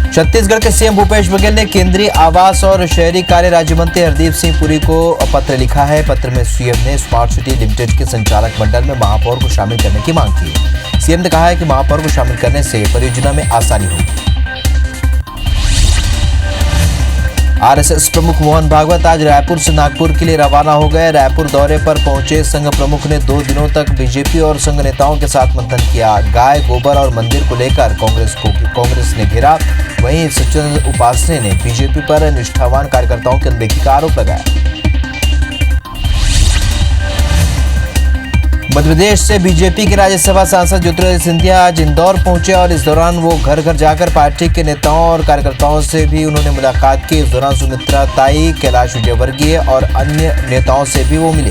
छत्तीसगढ़ के सीएम भूपेश बघेल ने केंद्रीय आवास और शहरी कार्य राज्य मंत्री हरदीप सिंह पुरी को पत्र लिखा है। पत्र में सीएम ने स्मार्ट सिटी लिमिटेड के संचालक मंडल में महापौर को शामिल करने की मांग की है। सीएम ने कहा है कि महापौर को शामिल करने से परियोजना में आसानी होगी। आरएसएस प्रमुख मोहन भागवत आज रायपुर से नागपुर के लिए रवाना हो गए। रायपुर दौरे पर पहुंचे संघ प्रमुख ने 2 दिनों तक बीजेपी और संघ नेताओं के साथ मंथन किया। गाय, गोबर और मंदिर को लेकर कांग्रेस ने घेरा। वहीं सचिन उपासने ने बीजेपी पर निष्ठावान कार्यकर्ताओं की अनदेखी का आरोप लगाया। मध्य प्रदेश से बीजेपी के राज्यसभा सांसद ज्योतिरादित्य सिंधिया आज इंदौर पहुंचे और इस दौरान वो घर घर जाकर पार्टी के नेताओं और कार्यकर्ताओं से भी उन्होंने मुलाकात की। इस दौरान सुमित्रा ताई, कैलाश विजयवर्गीय और अन्य नेताओं से भी वो मिले।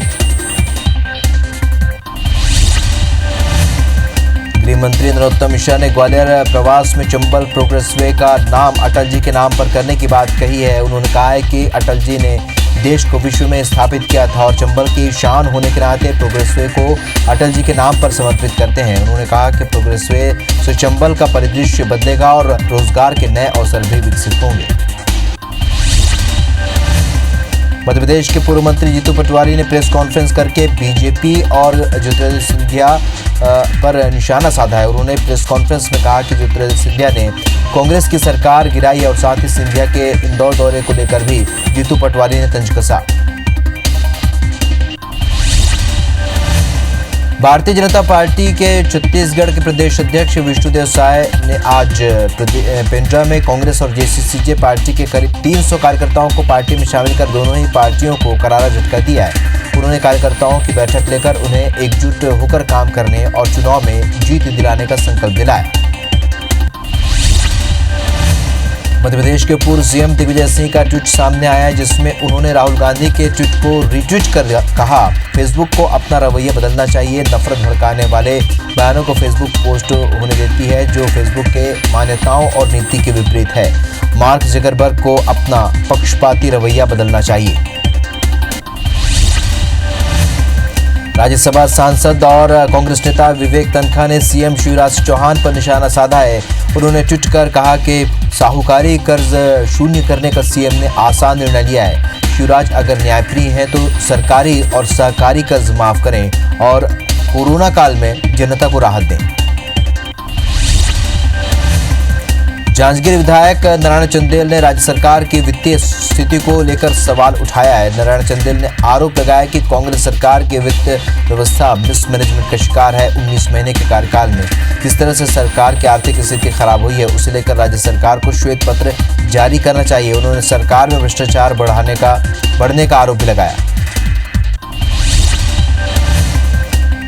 गृह मंत्री नरोत्तम मिश्रा ने ग्वालियर प्रवास में चंबल प्रोग्रेसवे का नाम अटल जी के नाम पर करने की बात कही है। उन्होंने कहा है कि अटल जी ने देश को विश्व में स्थापित किया था और चंबल की शान होने के नाते प्रोग्रेसवे को अटल जी के नाम पर समर्पित करते हैं। उन्होंने कहा कि प्रोग्रेसवे से चंबल का परिदृश्य बदलेगा और रोजगार के नए अवसर भी विकसित होंगे। मध्य प्रदेश के पूर्व मंत्री जीतू पटवारी ने प्रेस कॉन्फ्रेंस करके बीजेपी और ज्योतिरादित्य सिंधिया पर निशाना साधा है। उन्होंने प्रेस कॉन्फ्रेंस में कहा कि ज्योतिरादित्य सिंधिया ने कांग्रेस की सरकार गिराई और साथ ही सिंधिया के इंदौर दौरे को लेकर भी जीतू पटवारी ने तंज कसा। भारतीय जनता पार्टी के छत्तीसगढ़ के प्रदेश अध्यक्ष विष्णुदेव साय ने आज पेंड्रा में कांग्रेस और जेसीसीजे पार्टी के करीब 300 कार्यकर्ताओं को पार्टी में शामिल कर दोनों ही पार्टियों को करारा झटका दिया है। उन्होंने कार्यकर्ताओं की बैठक लेकर उन्हें एकजुट होकर काम करने और चुनाव में जीत दिलाने का संकल्प दिलाया। मध्य प्रदेश के पूर्व सीएम दिग्विजय सिंह का ट्वीट सामने आया है, जिसमें उन्होंने राहुल गांधी के ट्वीट को रीट्वीट कर कहा, फेसबुक को अपना रवैया बदलना चाहिए। नफरत भड़काने वाले बयानों को फेसबुक पोस्ट होने देती है जो फेसबुक के मान्यताओं और नीति के विपरीत है। मार्क जकरबर्ग को अपना पक्षपाती रवैया बदलना चाहिए। राज्यसभा सांसद और कांग्रेस नेता विवेक तनखा ने सीएम शिवराज चौहान पर निशाना साधा है। उन्होंने ट्वीट कर कहा कि साहूकारी कर्ज शून्य करने का सीएम ने आसान निर्णय लिया है। शिवराज अगर न्यायप्रिय हैं तो सरकारी और सहकारी कर्ज माफ करें और कोरोना काल में जनता को राहत दें। जांजगीर विधायक नारायण चंदेल ने राज्य सरकार की वित्तीय स्थिति को लेकर सवाल उठाया है। नारायण चंदेल ने आरोप लगाया कि कांग्रेस सरकार की वित्त व्यवस्था मिसमैनेजमेंट का शिकार है। 19 महीने के कार्यकाल में जिस तरह से सरकार की आर्थिक स्थिति खराब हुई है, उसे लेकर राज्य सरकार को श्वेत पत्र जारी करना चाहिए। उन्होंने सरकार में भ्रष्टाचार बढ़ने का आरोप भी लगाया।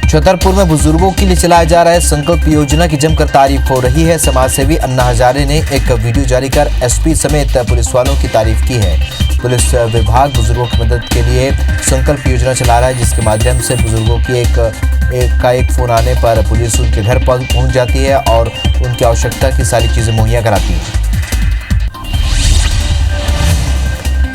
छतरपुर में बुजुर्गों के लिए चलाए जा रहे संकल्प योजना की जमकर तारीफ हो रही है। समाजसेवी अन्ना हजारे ने एक वीडियो जारी कर एसपी समेत पुलिस वालों की तारीफ की है। पुलिस विभाग बुजुर्गों की मदद के लिए संकल्प योजना चला रहा है, जिसके माध्यम से बुजुर्गों की एक फोन आने पर पुलिस उनके घर पर पहुंच जाती है और उनकी आवश्यकता की सारी चीजें मुहैया कराती है।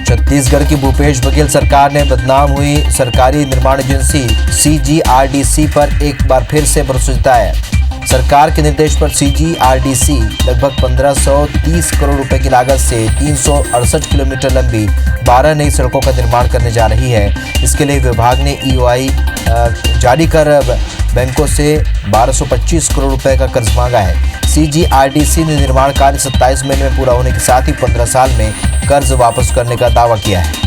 छत्तीसगढ़ की भूपेश बघेल सरकार ने बदनाम हुई सरकारी निर्माण एजेंसी सीजीआरडीसी पर एक बार फिर से भरोसा जताया। सरकार के निर्देश पर सीजीआरडीसी लगभग 1530 करोड़ रुपए की लागत से 368 किलोमीटर लंबी 12 नई सड़कों का निर्माण करने जा रही है। इसके लिए विभाग ने ईओआई जारी कर बैंकों से 1225 करोड़ रुपए का कर्ज मांगा है। सीजीआरडीसी ने निर्माण कार्य 27 महीने में पूरा होने के साथ ही 15 साल में कर्ज वापस करने का दावा किया है।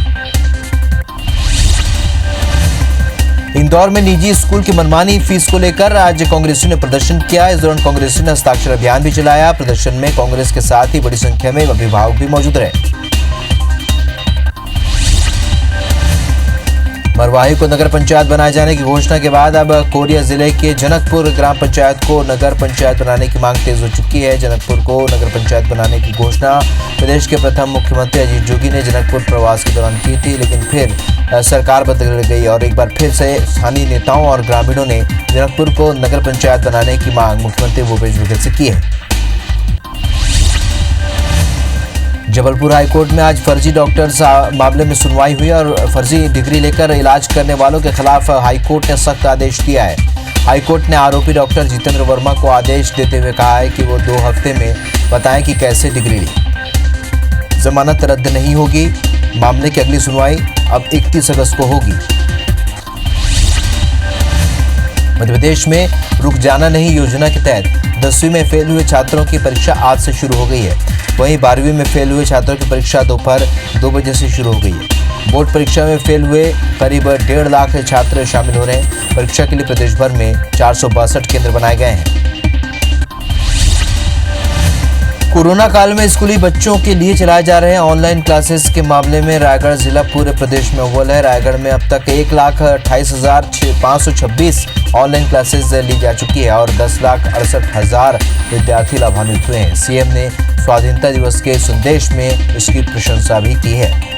इंदौर में निजी स्कूल की मनमानी फीस को लेकर आज कांग्रेसियों ने प्रदर्शन किया। इस दौरान कांग्रेसियों ने हस्ताक्षर अभियान भी चलाया। प्रदर्शन में कांग्रेस के साथ ही बड़ी संख्या में अभिभावक भी मौजूद रहे। मरवाही को नगर पंचायत बनाए जाने की घोषणा के बाद अब कोरिया जिले के जनकपुर ग्राम पंचायत को नगर पंचायत बनाने की मांग तेज हो चुकी है। जनकपुर को नगर पंचायत बनाने की घोषणा प्रदेश के प्रथम मुख्यमंत्री अजीत जोगी ने जनकपुर प्रवास के दौरान की थी, लेकिन फिर सरकार बदल गई और एक बार फिर से स्थानीय नेताओं और ग्रामीणों ने जनकपुर को नगर पंचायत बनाने की मांग मुख्यमंत्री भूपेश बघेल से की है। जबलपुर हाईकोर्ट में आज फर्जी डॉक्टर्स मामले में सुनवाई हुई और फर्जी डिग्री लेकर इलाज करने वालों के खिलाफ हाईकोर्ट ने सख्त आदेश दिया है। हाईकोर्ट ने आरोपी डॉक्टर जितेंद्र वर्मा को आदेश देते हुए कहा है कि वो 2 हफ्ते में बताएं कि कैसे डिग्री ली। जमानत रद्द नहीं होगी। मामले की अगली सुनवाई अब 31 अगस्त को होगी। मध्य प्रदेश में रुक जाना नहीं योजना के तहत 10वीं में फेल हुए छात्रों की परीक्षा आज से शुरू हो गई है। वहीं 12वीं में फेल हुए छात्रों की परीक्षा दोपहर 2 बजे से शुरू हो गई है। बोर्ड परीक्षा में फेल हुए करीब 1.5 लाख छात्र शामिल हो रहे हैं। परीक्षा के लिए प्रदेश भर में 462 केंद्र बनाए गए हैं। कोरोना काल में स्कूली बच्चों के लिए चलाए जा रहे ऑनलाइन क्लासेस के मामले में रायगढ़ जिला पूरे प्रदेश में अव्वल है। रायगढ़ में अब तक 1,28,526 ऑनलाइन क्लासेस ली जा चुकी है और 10,68,000 विद्यार्थी लाभान्वित हुए हैं। सीएम ने स्वाधीनता दिवस के संदेश में इसकी प्रशंसा भी की है।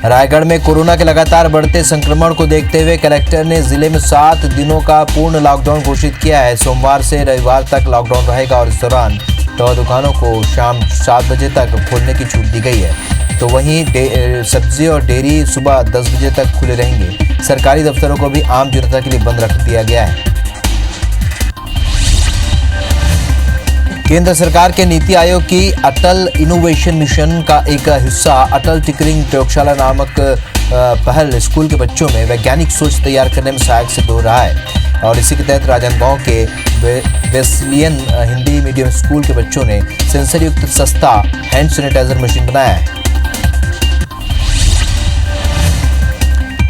रायगढ़ में कोरोना के लगातार बढ़ते संक्रमण को देखते हुए कलेक्टर ने जिले में 7 दिनों का पूर्ण लॉकडाउन घोषित किया है। सोमवार से रविवार तक लॉकडाउन रहेगा और इस दौरान दवा दुकानों को शाम 7 बजे तक खोलने की छूट दी गई है। तो वहीं सब्जी और डेयरी सुबह 10 बजे तक खुले रहेंगे। सरकारी दफ्तरों को भी आम जनता के लिए बंद रख दिया गया है। केंद्र सरकार के नीति आयोग की अटल इनोवेशन मिशन का एक हिस्सा अटल टिंकरिंग प्रयोगशाला नामक पहल स्कूल के बच्चों में वैज्ञानिक सोच तैयार करने में सहायक सिद्ध हो रहा है और इसी के तहत राजनांदगांव के वेस्लियन हिंदी मीडियम स्कूल के बच्चों ने सेंसर युक्त सस्ता हैंड सैनिटाइजर मशीन बनाया है।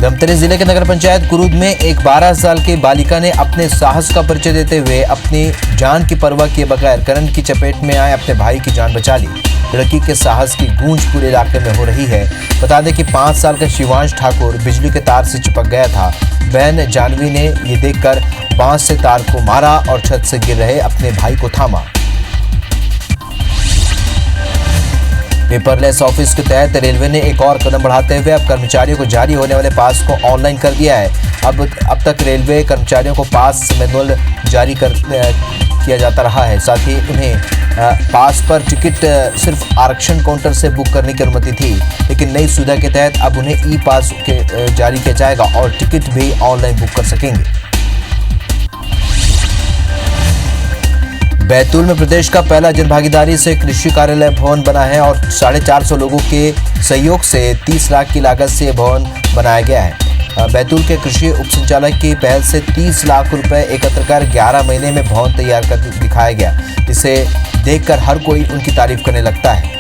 धमतरी जिले के नगर पंचायत कुरूद में एक 12 साल की बालिका ने अपने साहस का परिचय देते हुए अपनी जान की परवाह किए बगैर करंट की चपेट में आए अपने भाई की जान बचा ली। लड़की के साहस की गूंज पूरे इलाके में हो रही है। बता दें कि 5 साल का शिवांश ठाकुर बिजली के तार से चिपक गया था। बहन जानवी ने ये देखकर बांस से तार को मारा और छत से गिर रहे अपने भाई को थामा। पेपरलेस ऑफिस के तहत रेलवे ने एक और कदम बढ़ाते हुए अब कर्मचारियों को जारी होने वाले पास को ऑनलाइन कर दिया है। अब तक रेलवे कर्मचारियों को पास मैनुअल जारी किया जाता रहा है। साथ ही उन्हें पास पर टिकट सिर्फ आरक्षण काउंटर से बुक करने की अनुमति थी, लेकिन नई सुविधा के तहत अब उन्हें ई पास जारी किया जाएगा और टिकट भी ऑनलाइन बुक कर सकेंगे। बैतूल में प्रदेश का पहला जनभागीदारी से कृषि कार्यालय भवन बना है और 450 लोगों के सहयोग से 30 लाख की लागत से भवन बनाया गया है। बैतूल के कृषि उप संचालक की पहल से 30 लाख रुपए एकत्र कर 11 महीने में भवन तैयार कर दिखाया गया, जिसे देखकर हर कोई उनकी तारीफ करने लगता है।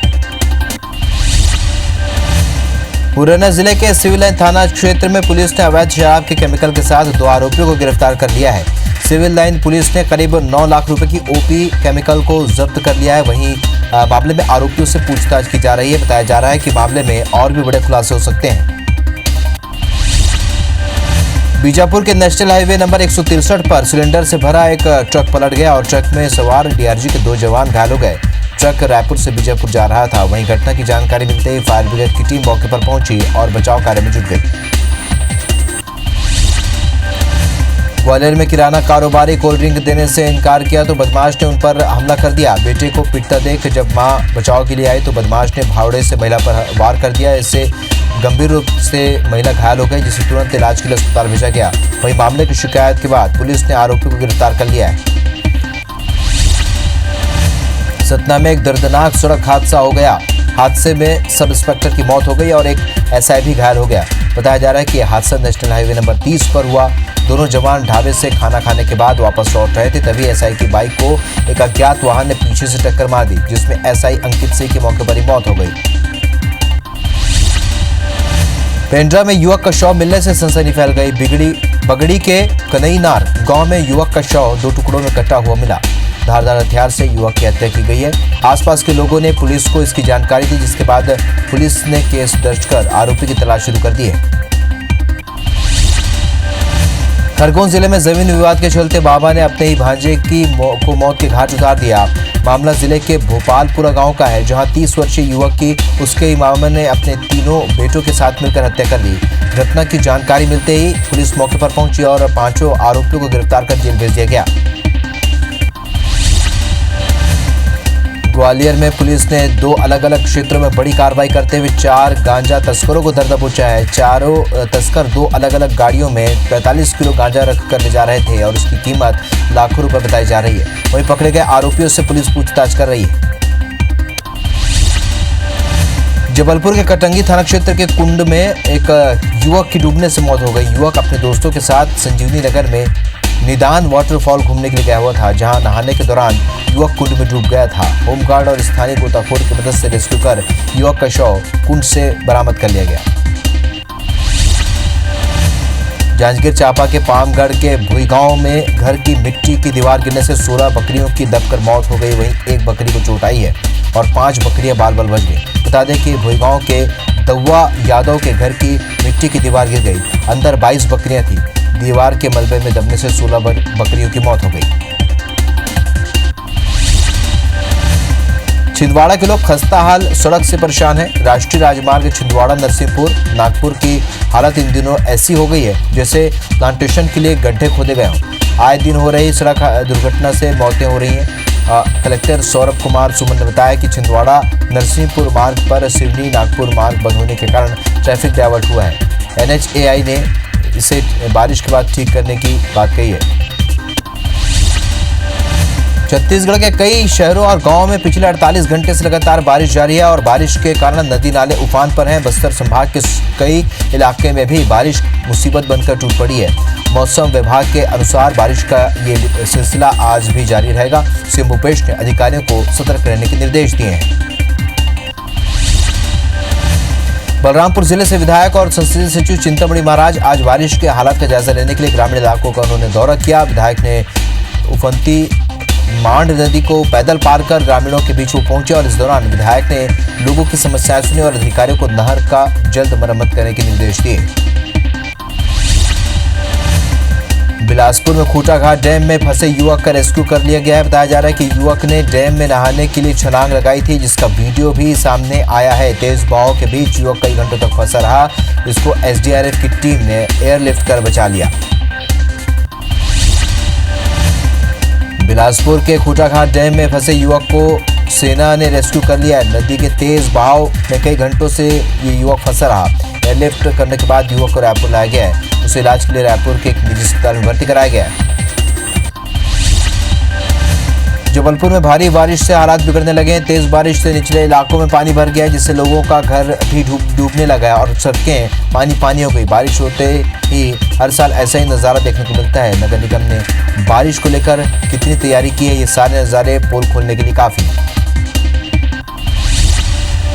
मुरैना जिले के सिविल लाइन थाना क्षेत्र में पुलिस ने अवैध शराब के केमिकल के साथ 2 आरोपियों को गिरफ्तार कर लिया है। सिविल लाइन पुलिस ने करीब 9 लाख रुपए की ओपी केमिकल को जब्त कर लिया है। वहीं मामले में आरोपियों से पूछताछ की जा रही है। बताया जा रहा है कि मामले में और भी बड़े खुलासे हो सकते हैं। बीजापुर के नेशनल हाईवे नंबर 163 पर सिलेंडर से भरा एक ट्रक पलट गया और ट्रक में सवार डीआरजी के 2 जवान घायल हो गए। ट्रक रायपुर से बीजापुर जा रहा था। वहीं घटना की जानकारी मिलते ही फायर ब्रिगेड की टीम मौके पर पहुंची और बचाव कार्य में जुट गई। ग्वालियर में किराना कारोबारी कोल्ड ड्रिंक देने से इनकार किया तो बदमाश ने उन पर हमला कर दिया। बेटे को पिटता देख जब मां बचाव के लिए आई तो बदमाश ने फावड़े से महिला पर वार कर दिया। इससे गंभीर रूप से महिला घायल हो गई, जिसे तुरंत इलाज के लिए अस्पताल भेजा गया। वहीं मामले की शिकायत के बाद पुलिस ने आरोपी को गिरफ्तार कर लिया है। सतना में एक दर्दनाक सड़क हादसा हो गया। हादसे में सब इंस्पेक्टर की मौत हो गई और एक एसआई भी घायल हो गया। बताया जा रहा है कि यह हादसा नेशनल हाईवे नंबर 30 पर हुआ। दोनों जवान ढाबे से खाना खाने के बाद वापस लौट रहे थे, तभी एसआई की बाइक को एक अज्ञात वाहन ने पीछे से टक्कर मार दी, जिसमें एसआई अंकित सिंह की मौके पर ही मौत हो गई। पेंड्रा में युवक का शव मिलने से सनसनी फैल गई। बगड़ी के कनईनार गांव में युवक का शव 2 टुकड़ों में कटा हुआ मिला। धारदार हथियार से युवक की हत्या की गई है। आसपास के लोगों ने पुलिस को इसकी जानकारी दी, जिसके बाद पुलिस ने केस दर्ज कर आरोपी की तलाश शुरू कर दी है। खरगोन जिले में जमीन विवाद के चलते बाबा ने अपने ही भांजे को मौत के घाट उतार दिया। मामला जिले के भोपालपुरा गांव का है, जहां 30 वर्षीय युवक की उसके ही मामा ने अपने तीनों बेटों के साथ मिलकर हत्या कर ली। घटना की जानकारी मिलते ही पुलिस मौके पर पहुंची और 5 आरोपियों को गिरफ्तार कर जेल भेज दिया गया। ग्वालियर में पुलिस ने 2 अलग-अलग क्षेत्रों में बड़ी कार्रवाई करते हुए 4 गांजा तस्करों को धर दबोचा है। चारों तस्कर 2 अलग-अलग गाड़ियों में 45 किलो गांजा रखकर ले जा रहे थे और उसकी कीमत लाखों रुपए बताई जा रही है। वहीं पकड़े गए आरोपियों से पुलिस पूछताछ कर रही है। जबलपुर के कटंगी थाना क्षेत्र के कुंड में एक युवक की डूबने से मौत हो गई। युवक अपने दोस्तों के साथ संजीवनी नगर में निदान वाटरफॉल घूमने के लिए गया हुआ था, जहां नहाने के दौरान युवक कुंड में डूब गया था। होमगार्ड और स्थानीय गोताखोर की मदद से रेस्क्यू कर युवक का शव कुंड से बरामद कर लिया गया। जांजगीर चांपा के पामगढ़ के भुईगांव में घर की मिट्टी की दीवार गिरने से 16 बकरियों की दबकर मौत हो गई। वहीं एक बकरी को चोट आई है और 5 बकरियां बाल-बाल बच गई। बता दें कि भुईगांव के दव्वा यादव के घर की मिट्टी की दीवार गिर गई। अंदर 22 बकरियां थी। दीवार के मलबे में दबने से 16 बकरियों की मौत हो गई। छिंदवाड़ा के लोग खस्ता हाल सड़क से परेशान हैं। राष्ट्रीय राजमार्ग छिंदवाड़ा नरसिंहपुर नागपुर की हालत इन दिनों ऐसी हो गई है जैसे प्लांटेशन के लिए गड्ढे खोदे गए हों। आए दिन हो रही सड़क दुर्घटना से मौतें हो रही हैं। कलेक्टर सौरभ कुमार सुमन ने बताया कि छिंदवाड़ा नरसिंहपुर मार्ग पर सिवनी नागपुर मार्ग बंद होने के कारण ट्रैफिक डाइवर्ट हुआ है। NHAI ने इसे बारिश के बाद ठीक करने की बात कही है। छत्तीसगढ़ के कई शहरों और गांवों में पिछले 48 घंटे से लगातार बारिश जारी है और बारिश के कारण नदी नाले उफान पर हैं। बस्तर संभाग के कई इलाके में भी बारिश मुसीबत बनकर टूट पड़ी है। मौसम विभाग के अनुसार बारिश का ये सिलसिला आज भी जारी रहेगा। सीएम भूपेश ने अधिकारियों को सतर्क रहने के निर्देश दिए हैं। बलरामपुर जिले से विधायक और संसदीय सचिव चिंतामणि महाराज आज बारिश के हालात का जायजा लेने के लिए ग्रामीण इलाकों का उन्होंने दौरा किया। विधायक ने उफनती मांड नदी को पैदल पार कर ग्रामीणों के बीच वो पहुंचे और इस दौरान विधायक ने लोगों की समस्याएं सुनी और अधिकारियों को नहर का जल्द मरम्मत करने के निर्देश दिए। बिलासपुर में खूंटाघाट डैम में फंसे युवक का रेस्क्यू कर लिया गया है। बताया जा रहा है कि युवक ने डैम में नहाने के लिए छलांग लगाई थी, जिसका वीडियो भी सामने आया है। तेज बहाव के बीच युवक कई घंटों तक फंसा रहा। इसको SDRF की टीम ने एयरलिफ्ट कर बचा लिया। बिलासपुर के खूंटाघाट डैम में फंसे युवक को सेना ने रेस्क्यू कर लिया है। नदी के तेज बहाव में कई घंटों से ये युवक फंसा रहा। एयरलिफ्ट करने के बाद युवक को रायपुर लाया गया है। उसे इलाज के लिए रायपुर के एक निजी अस्पताल में भर्ती कराया गया है। जबलपुर में भारी बारिश से हालात बिगड़ने लगे हैं। तेज बारिश से निचले इलाकों में पानी भर गया है, जिससे लोगों का घर भी डूबने लगा है और सड़कें पानी हो गई। बारिश होते ही हर साल ऐसा ही नज़ारा देखने को मिलता है। नगर निगम ने बारिश को लेकर कितनी तैयारी की है, ये सारे नज़ारे पोल खोलने के लिए काफ़ी है।